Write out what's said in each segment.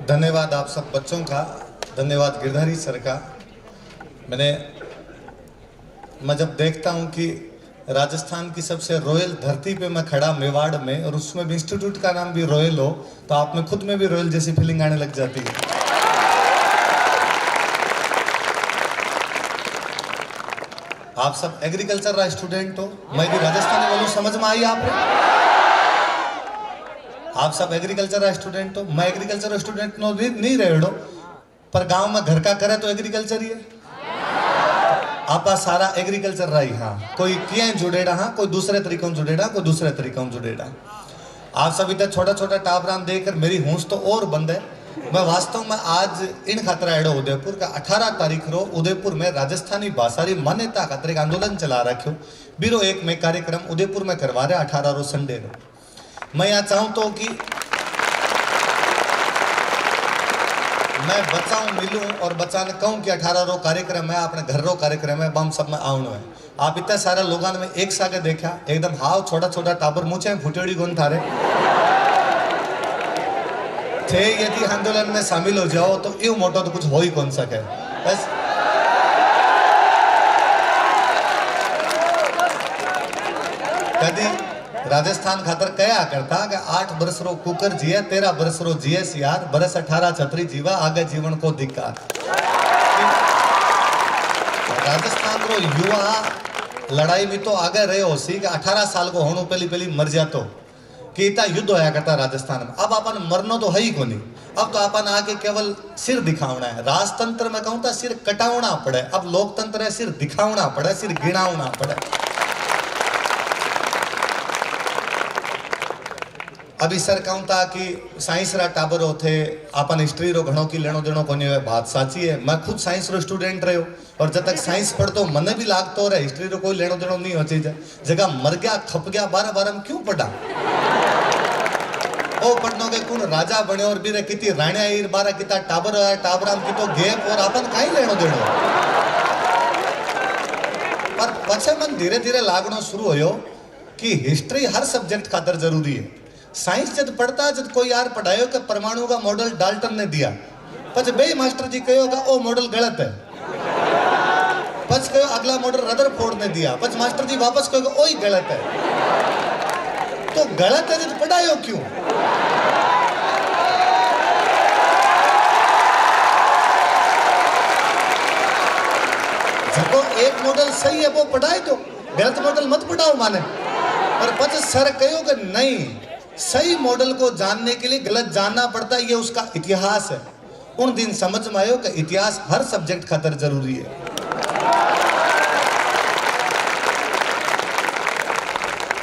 धन्यवाद आप सब बच्चों का, धन्यवाद गिरधारी सर का। मैं जब देखता हूँ कि राजस्थान की सबसे रॉयल धरती पे मैं खड़ा मेवाड़ में, और उसमें भी इंस्टीट्यूट का नाम भी रॉयल हो, तो आप में खुद में भी रॉयल जैसी फीलिंग आने लग जाती है। आप सब एग्रीकल्चर रा स्टूडेंट हो, मैं भी राजस्थानी बोलूं, समझ में आई आपने? आप सब एग्रीकल्चर रा स्टूडेंट हो, मैं एग्रीकल्चर स्टूडेंट नो नहीं रहो, पर गांव में घर का करे तो एग्रीकल्चर ही है। आपा सारा एग्रीकल्चर रही, हाँ कोई किए जुड़ेड़ा, हाँ कोई दूसरे तरीकों जुड़ेड़ा, कोई दूसरे तरीकों जुड़ेड़ा। आप सभी तक छोटा छोटा टाबरान देखकर मेरी होश तो और बंद है। मैं वास्तव में आज इन खतरा एडो उदयपुर का 18 तारीख रो उदयपुर में राजस्थानी भाषा री मान्यता खातर एक आंदोलन चला रखो बीरो एक में कार्यक्रम उदयपुर में करवा रहे 18 रो संडे रो। मैं यहाँ चाहूँ तो कि मैं बचाऊं मिलूं और बचाने कहूं कि 18 रो कार्यक्रम है, अपने घर रो कार्यक्रम है, बम सब में आउनो है। आप इतना सारा लोगों में एक सागे देखा, एकदम हाव छोटा छोटा टाबर मुझे फुटेड़ी गुन थारे थे। यदि आंदोलन में शामिल हो जाओ तो यूं मोटो तो कुछ हो ही कौन सके। बस कदी राजस्थान खातर कया करता कि 8 बरस रो कुकर जिए, 13 बरस रो जिए सियार, बरस 18 छतरी जीवा, आगे जीवन को धिक्कार। राजस्थान रो युवा लड़ाई में तो आगे रहे हो सी कि 18 साल को होनो पहली मर जातो कि इतना युद्ध होया करता राजस्थान में। अब अपन मरनो तो है ही कोनी, अब तो अपन आके केवल सिर दिखावना है। राजतंत्र में कहूँ तो सिर कटावना पड़े, अब लोकतंत्र है सिर दिखावना पड़े, सिर गिनावना पड़े। अभी सर कहूँ था कि साइंस रा टाबर होते अपन हिस्ट्री रो घणो की लेनो देनो कोनी है, बात साची है। मैं खुद साइंस रो स्टूडेंट रहो और जब तक साइंस पढ़तो मने भी लागतो रहे हिस्ट्री रो कोई लेनो देनो नहीं होती जगह मर गया खप गया 12 में क्यों पढ़ा। ओ पढ़नो के कौन राजा बने और भी कितनी राणिया ईर 12 किता टाबर आया, टाबराम की तो गैप और अपन काई लेनो देनो। पर पछे मन धीरे धीरे लागनो शुरू होयो कि हिस्ट्री हर सब्जेक्ट खातर जरूरी है। साइंस जब पढ़ता जब कोई यार पढ़ायो कि परमाणु का मॉडल डाल्टन ने दिया, पछ बे मास्टर जी कहो कि ओ मॉडल गलत है, पछ कहो अगला मॉडल रदरफोर्ड ने दिया, पछ मास्टर जी वापस कहो कि ओ ही गलत है। तो गलत है जब पढ़ायो क्यों? जब एक मॉडल सही है वो पढ़ाए दो, गलत मॉडल मत पढ़ाओ माने। पर पछ सर कहो कि नहीं, सही मॉडल को जानने के लिए गलत जानना पड़ता है, ये उसका इतिहास है। उन दिन समझ में आयो कि इतिहास हर सब्जेक्ट खातर जरूरी है।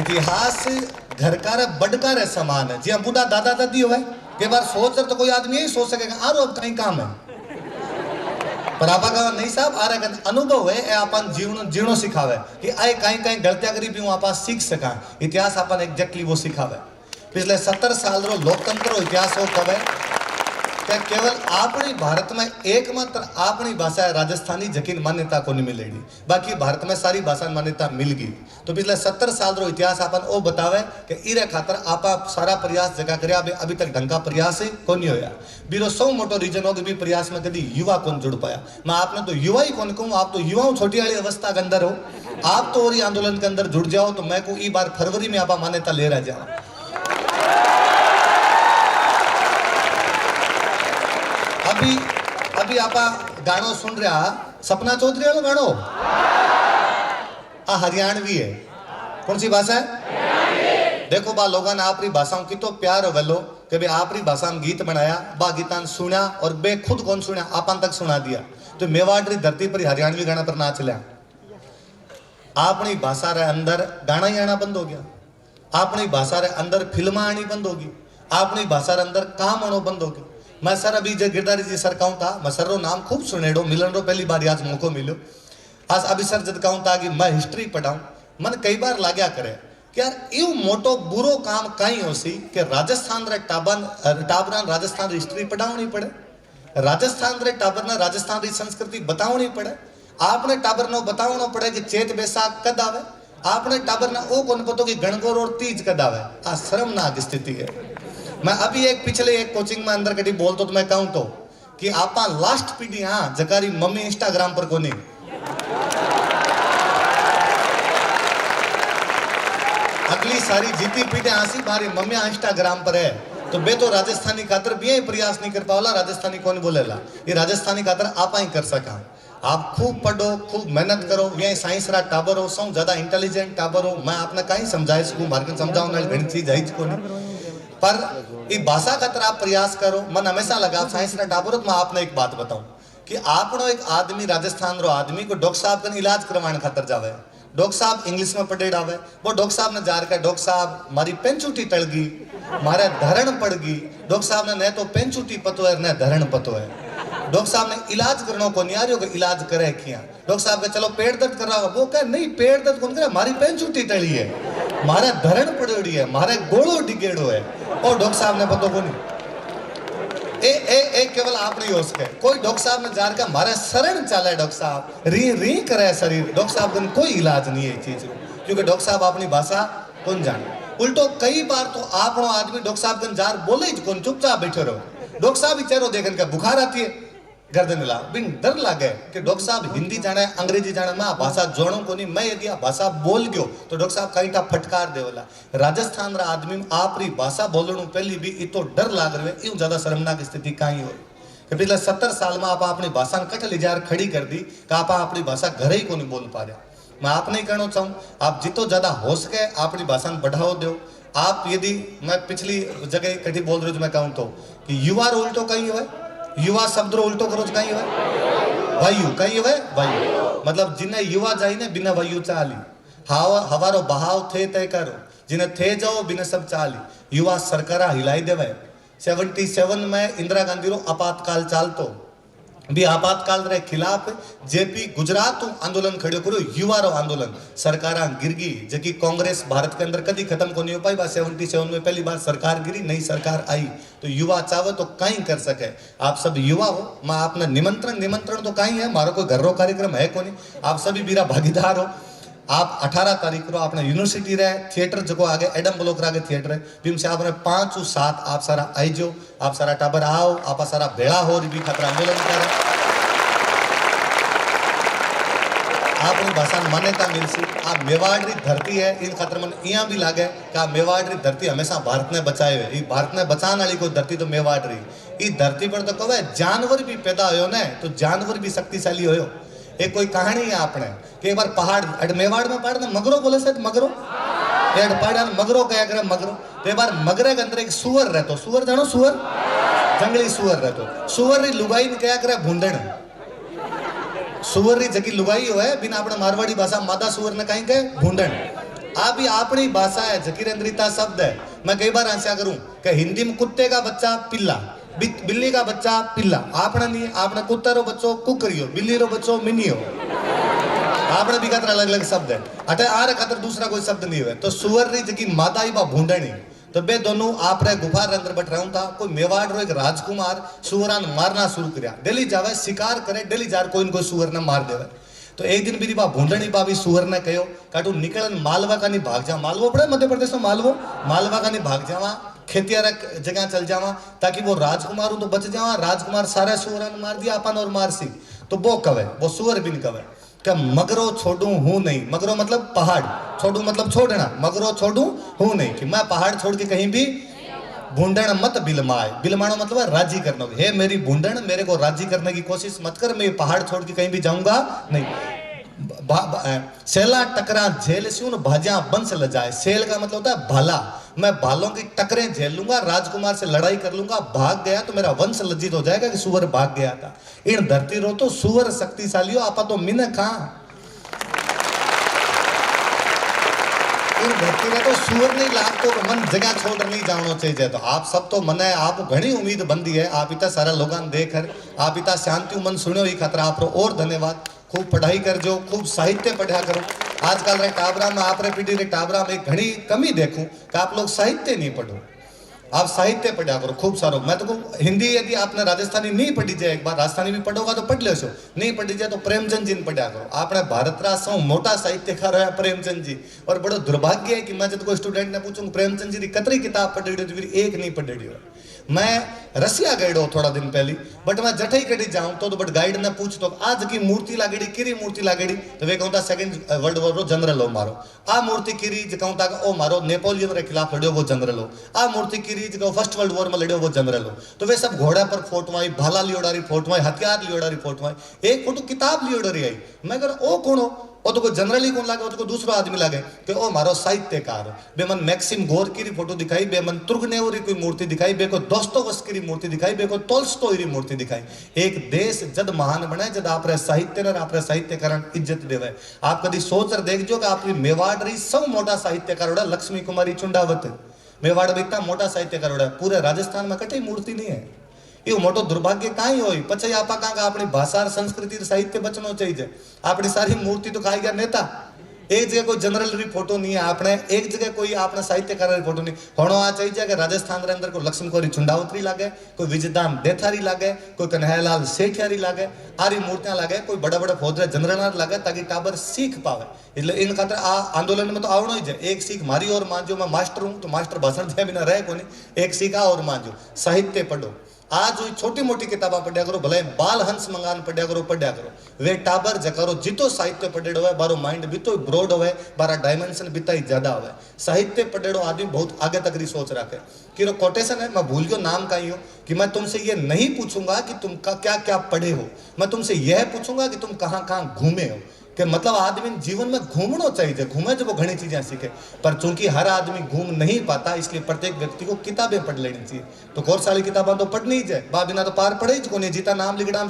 इतिहास घर का रे बड़का रे समान है। जी बूढ़ा दादा दादी हो के बार सोच तो कोई आदमी यही सोच सकेगा आरो अब कहीं काम है, पर आपा का नहीं साहब आ रहा अनुभव है, अपन जीवन जीवनो सिखावे कि आए कहीं कहीं गलतियां करी भी आप सीख सका। इतिहास अपन एग्जैक्टली वो सिखावे। पिछले 70 साल रो लोकतंत्र इतिहास हो कवे कि केवल अपनी भारत में एकमात्र अपनी भाषा राजस्थानी जकीन मान्यता को नहीं मिलेगी, बाकी भारत में सारी भाषा मान्यता मिल गई। तो पिछले 70 साल रो इतिहास अपन वो बतावे कि इरे खातर आपा सारा प्रयास जगह करे, अभी तक ढंग का प्रयास ही को नहीं होया। बीरो 100 मोटो रीजन हो भी प्रयास में कभी युवा कौन जुड़ पाया। मैं आपने तो युवा ही कौन कहूँ, आप तो युवाओं छोटी वाली अवस्था के अंदर हो, आप तो और आंदोलन के अंदर जुड़ जाओ। तो मैं को ई बार फरवरी में आपा मान्यता ले रहा जाओ। अभी आप गानो सुन रहा सपना चौधरी वाला गानो, हरियाणवी है। कौन सी भाषा है? देखो बा लोगों ने आपरी भाषाओं की तो प्यार वेलो कि भाई आपरी भाषा में गीत बनाया, बा गीतान सुना और बे खुद कौन सुना आपन तक सुना दिया। तो मेवाड़ री धरती पर हरियाणवी गाना पर नाच लिया। अपनी भाषा रे अंदर गाना ही आना बंद हो गया, अपनी भाषा रे अंदर फिल्म आनी बंद होगी, अपनी भाषा रे अंदर काम आना बंद होगी। मैं सर अभी जो गिरधारी जी सर कहूँ था, मैं सर रो नाम खूब सुनेडो मिलन रो पहली बार आज मौको मिलो। आज अभी सर जब कहूँ था कि मैं हिस्ट्री पढ़ाऊँ, मन कई बार लाग्या करे कि यार यू मोटो बुरो काम कहीं हो सी कि राजस्थान रे टाबरान राजस्थान री हिस्ट्री पढ़ावनी पड़े, राजस्थान रे टाबर ने राजस्थान री संस्कृति बतावनी पड़े। आपने टाबर ने बतावना पड़े कि चेत बैसाख कद आवे, आपने टाबर ने ओ कौन पतो कि गणगौर और तीज कद आवे। आ शर्मनाक स्थिति है। मैं अभी एक पिछले एक कोचिंग में अंदर कभी बोलतो तो मैं कहूं तो कि आपा लास्ट पीढ़ी हाँ जकारी मम्मी इंस्टाग्राम पर कोनी अगली सारी जीती पीढ़ी आसी मारी मम्मी इंस्टाग्राम पर है तो बे तो राजस्थानी खातर भी प्रयास नहीं कर पावला राजस्थानी कौन बोलेला ये राजस्थानी खातर आप ही कर सका आप खूब पढ़ो खूब मेहनत करो ये साइंस रा टाबर हो सौ ज्यादा इंटेलिजेंट टाबर हो मैं आपने कहीं समझाए सकूं मार्केट समझाऊं ना घणी चीज है को पर ये भाषा खातर आप प्रयास करो मन हमेशा लगा साइंस रा टाबर हो तो मैं आपने एक बात बताऊं कि आपनो एक आदमी राजस्थान रो आदमी को डॉक्टर साहब का इलाज करवाने खातर जावे डॉक्टर साहब इंग्लिश में पढ़ेड़ आवे वो डॉक्टर साहब ने जार का डॉक्टर साहब मारी पेंचूटी टल गई मारे धरण पड़ गई डॉक्टर साहब ने न तो पेंचूटी पतो है न धरण पतो है डॉक्टर साहब ने इलाज करनो को नहीं आ रही इलाज करे किया डॉक्टर साहब के चलो पेट दर्द कर रहा वो कहे नहीं पेट दर्द कौन करे मारी पेंचूटी टली है मारा धरण पड़ोड़ी है मारे गोलो डिगेड़ो है और डॉक्टर साहब ने पतो को नहीं ए केवल आप नहीं हो सके कोई डॉक्टर साहब ने जार का मारे शरण चाले डॉक्टर साहब री री करे शरीर डॉक्टर साहब का कोई इलाज नहीं है चीज क्योंकि डॉक्टर साहब अपनी भाषा कौन जाने उल्टो कई बार तो आपनो आदमी डॉक्टर साहब का जार बोले ही कौन चुपचाप बैठे रहो डॉक्टर साहब ही चेहरो देखन का बुखार आती है गर्दन हिला बिन डर लागे कि डॉक्टर साहब हिंदी जाने अंग्रेजी जाने मैं भाषा जोड़ू को नहीं मैं यदि भाषा बोल गयो तो डॉक्टर साहब कहीं फटकार देवला राजस्थान रा आदमी आपरी भाषा बोलणु पहली भी इतो डर लाग रहे यूं ज्यादा शर्मनाक स्थिति कहीं हो कि पिछले 70 साल में आप अपनी भाषा कट लिजार खड़ी कर दी कि आप अपनी भाषा घरे ही को नहीं बोल पा रहे मैं आप नहीं कहना चाहूँ आप जितो ज्यादा हो सके अपनी भाषा में बढ़ाओ दो आप यदि मैं पिछली जगह कभी बोल रहे हो मैं कहूँ तो कि युवा रो उल्टो कहीं हुआ युवा शब्द रो उल्टो करो कहीं हुआ वायु कहीं हुआ वायु मतलब जिन्हें युवा जाई ने बिना वायु चाली हवारो बहाव थे तय करो जिन्हें थे जाओ बिना सब चाली युवा सरकारा हिलाई देवे 77 में इंदिरा गांधी रो आपातकाल चालतो भी आपातकाल रे खिलाफ जेपी गुजरात आंदोलन खड़ो करो युवा रो आंदोलन सरकारा गिर गई जबकि कांग्रेस भारत के अंदर कभी खत्म को नहीं हो पाई 77 में पहली बार सरकार गिरी नई सरकार आई तो युवा चाहे तो कहीं कर सके आप सब युवा हो मैं आपने निमंत्रण तो कहीं है मारो कोई घर रो कार्यक्रम है को नहीं आप सभी मेरा भागीदार हो आप 18 तारीख को अपने यूनिवर्सिटी रे थिएटर जो आगे एडम ब्लॉक आगे थिएटर है भीम से आपने 5 से 7 आप सारा आईजो आप सारा टाबर आओ आप सारा भेड़ा हो भी खतरा आंदोलन करे आपनी भाषा मान्यता मिलसी आप मेवाड़ री धरती है इन खतर मन यहाँ भी लागे कि आ मेवाड़ री धरती हमेशा भारत ने बचाए हुए भारत ने बचाने वाली कोई धरती तो मेवाड़ रही इस धरती पर तो कहे जानवर भी पैदा हो ने तो जानवर भी शक्तिशाली हो एक कोई कहानी है आपने कि एक बार पहाड़ मेवाड़ में पहाड़ मगरो बोले शायद मगरो पहाड़ मगरो क्या करे मगरो तो एक बार मगरे के अंदर एक सुअर रहतो सुअर जानो सुअर जंगली सुअर रहतो सुअर री लुगाई ने क्या करे भूंडण सुअर री जगी लुगाई हो है बिना अपने मारवाड़ी भाषा मादा सुअर ने कहीं कहे भूंडण आ भी अपनी भाषा है जकीरेंद्रिता शब्द है मैं कई बार आंसर करूं कि हिंदी में कुत्ते का बच्चा पिल्ला बिल्ली का बच्चा पिल्ला आपने नहीं आपने कुत्ता रो बच्चो कुकरियो बिल्ली रो बच्चो मिनियो आपने भी खातर अलग अलग शब्द है अटे आरे खातर दूसरा कोई शब्द नहीं हुए तो सुअर री जगी मादा ही बा भूंडणी तो बे दोनों आप रे गुफा रे अंदर बैठ रहूं था कोई मेवाड़ रो एक राजकुमार सुअरान मारना शुरू करया डेली जावे शिकार करे डेली जार कोई न कोई सुअर ने मार देवे तो एक दिन मेरी बा भूंडणी बा भी सुअर ने कहो काटू निकलन मालवा का नहीं भाग जा मालवो पड़े मध्य प्रदेश में मालवा का नहीं भाग जावा खेतियारा जगह चल जावा ताकि वो राजकुमार तो बच जावा राजकुमार सारे सुअर ने मार दिया अपन और मारसी तो वो कवे वो सुअर भी नहीं कवे क्या मगरो छोड़ू हूं नहीं मगरो मतलब पहाड़ छोड़ू मतलब छोड़ना मगरो छोड़ू हूं नहीं कि मैं पहाड़ छोड़ के कहीं भी भूंडण मत बिलमाए बिलमानो मतलब राजी करना हे मेरी भूंडण मेरे को राजी करने की कोशिश मत कर मैं पहाड़ छोड़ के कहीं भी जाऊंगा नहीं सेला टकरा झेल सून भाजा बंस ल जाए सेल का मतलब होता है भाला मैं भालों की टकरें झेल लूंगा राजकुमार से लड़ाई कर लूंगा भाग गया तो मेरा वंश लज्जित हो जाएगा कि सुअर भाग गया था इन धरती रो तो सुअर शक्तिशाली हो आपा तो मिन कहां इन धरती में तो सुअर नहीं लागतो मन जगह छोड़ नहीं जानो चाहिए तो आप सब तो मन है आप घनी उम्मीद बंदी है आप इतना सारा लोगन देखकर आप इतना शांति मन सुनो ही खतरा आप और धन्यवाद खूब पढ़ाई कर जो खूब साहित्य पढ़ा करो आजकल रे टाबरा में आप रे पीढ़ी रे टाबरा में घनी कमी देखूं कि आप लोग साहित्य नहीं पढ़ो आप साहित्य पढ़ा करो खूब सारो। मैं तो कहूं, हिंदी यदि आपने राजस्थानी नहीं पढ़ी जाए, एक बार राजस्थानी भी पढ़ोगा तो पढ़ लेशो, नहीं पढ़ी जाए तो प्रेमचंद जी ने पढ़ा करो। आपने भारत रा सौ मोटा साहित्यकार है प्रेमचंद जी। और बड़ो दुर्भाग्य है कि मैं जब कोई स्टूडेंट ने पूछूं प्रेमचंद जी की कतरी किताब पढ़ी तो फिर एक नहीं पढ़ी हो। मैं रसिया गयो थोड़ा दिन पहली, बट मैं जठई कड़ी जाऊं तो बट गाइड ने पूछ तो आज की मूर्ति लागेड़ी किरी मूर्ति लागेड़ी, तो वे कहता सेकंड वर्ल्ड वॉर रो जनरल हो मारो। आ मूर्ति किरी जो कहता ओ मारो नेपोलियन रे खिलाफ लड़ियो वो जनरल हो। आ मूर्ति किरी जो फर्स्ट वर्ल्ड वॉर में लड़ियो वो जनरल हो। तो वे सब घोड़ा पर फोटो आई, भाला लियोड़ारी फोटो आई, हथियार लियोड़ारी फोटो आई, एक फोटो किताब लियोड़ारी आई। मैं कह ओ कौन हो? वो तो कोई जनरल ही कौन लागे, वो तो कोई दूसरा आदमी लागे कि ओ मारो साहित्यकार। बे मन मैक्सिम गोरकी री फोटो दिखाई, बे मन तुर्गनेव री कोई मूर्ति दिखाई, बे को दोस्तोवस्की री मूर्ति दिखाई, बे को टोल्स्टॉय री मूर्ति दिखाई। एक देश जद महान बने जद आपरे साहित्य ने आपरे साहित्यकार इज्जत देवे। आप कभी सोच कर देखजो कि आपकी मेवाड़ री सब मोटा साहित्यकार होड़ा लक्ष्मी कुमारी चुंडावत। मेवाड़ में इतना मोटा साहित्यकार होड़ा, पूरे राजस्थान में कटी मूर्ति नहीं है। ये मोटो दुर्भाग्य काई होई। पछे आपा कांका अपनी भाषा संस्कृति साहित्य बचनो चाहिए। अपनी सारी मूर्ति तो खाई गया नेता। एक जगह कोई जनरल री फोटो नहीं है आपने, एक जगह कोई आपने साहित्यकार री फोटो नहीं होनो। आ चाहिए कि राजस्थान रे अंदर कोई लक्ष्मी कोरी चुंडावतरी लागे, कोई विजयदान देथारी लागे, कोई कन्हैयालाल सेठियारी लागे, आरी मूर्तियां लागे, कोई बड़ा बड़ा फौजदार जनरल लागे, ताकि टाबर सीख पावे। એટલે इन खातर आ आंदोलन में तो आवणो ही है। एक सीख मारी और मांजो, मैं मास्टर हूं तो मास्टर भाषण दिया बिना रहे कोनी। एक सीख आ और मांजो, साहित्य पढ़ो। आज छोटी मोटी किताबा पढ़िया करो, भले बाल हंस मंगान पढ़िया करो। वे टाबर जकारो जितो साहित्य पढ़ेड़ो है बारो माइंड भी तो ब्रॉड होवे, बारा डायमेंशन बिता ही ज्यादा होवे। साहित्य पढ़ेड़ो आदमी बहुत आगे तक री सोच रखे। कि कोटेशन है, मैं भूल गयो नाम का ही हो, कि मैं तुमसे ये नहीं पूछूंगा कि तुम क्या क्या पढ़े हो, मैं तुमसे यह पूछूंगा कि तुम कहाँ कहाँ घूमे हो। कि मतलब आदमी जीवन में घूमना चाहिए, घूमे जब वो घनी चीजें सीखे। पर चूंकि हर आदमी घूम नहीं पाता, इसलिए प्रत्येक व्यक्ति को किताबें पढ़ लेनी चाहिए। तो कोर्स वाली किताबें तो पढ़नी ही जाए, बिना तो पार पढ़े ही को नहीं जीता नाम लिखना हम